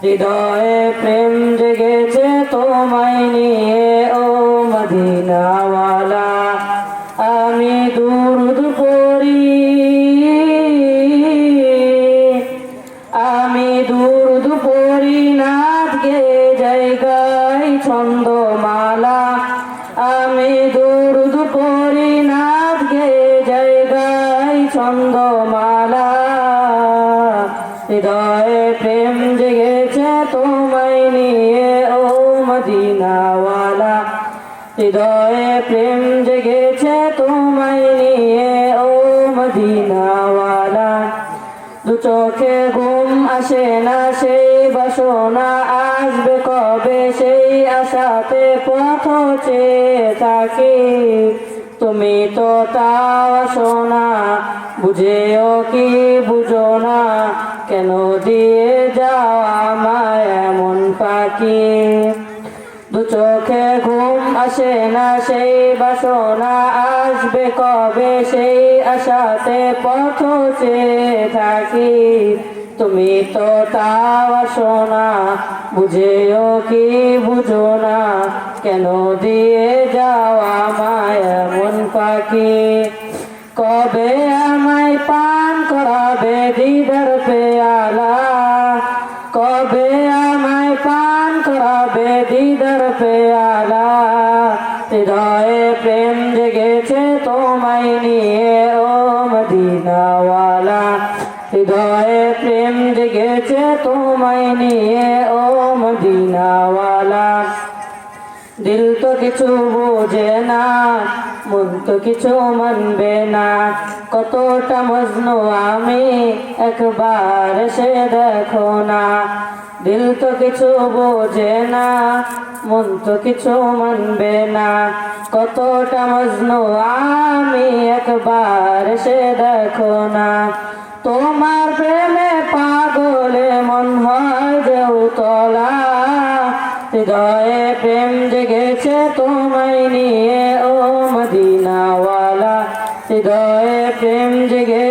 হৃদয়ে প্রেম জেগেছে তোমায় নিয়ে ও মদিনাওয়ালা। আমি দুরুদ পড়ি, আমি দুরুদ পড়ি নাথ গে জায়গায় ছন্দমালা। আমি দুরুদ পড়ি নাথ গে জায়গায় ছন্দমালা। হৃদয়ে প্রেম জেগেছে তোমায় নিয়ে ও মদিনাওয়ালা। হৃদয়ে প্রেম জেগেছে তোমায় নিয়ে ও মদিনাওয়ালা। দু চোখে ঘুম আসে না সেই বাসনা আসবে কবে সেই আশাতে পথ চেয়ে থাকি। তুমি তো তাও আসো না, বুঝেও কি বুঝো না, কেন দিয়ে যাও আমায় এমন ফাঁকি। দু চোখে ঘুম আসে না সেই বাসনা আসবে কবে সেই আশাতে পথ চেয়ে থাকি। তুমি তো তাও আসো না, বুঝেও কি বুঝো না, কেন দিয়ে যাও আমায় এমন ফাঁকি। কবে আমায় পান করাবে দিদার পেয়ালা, কবে আমায় পান করাবে দিদার পেয়ালা। হৃদয়ে প্রেম জেগেছে তোমায় নিয়ে ও মদিনাওয়ালা। হৃদয়ে প্রেম জেগেছে তোমায় নিয়ে ও মদিনাওয়ালা। দিল তো কিছু বোঝে না, মন তো কিছু মানবে না, কতটা মজনু আমি একবার সে দেখো না। দিল তো কিছু বোঝে না, মন তো কিছু মানবে না, কতটা মজনু আমি একবার সে দেখো না। তোমার প্রেমে পাগলে মন হয় যে উতলা। হৃদয়ে প্রেম জেগেছে তোমায় নিয়ে ও মদিনাওয়ালা। হৃদয়ে প্রেম জেগে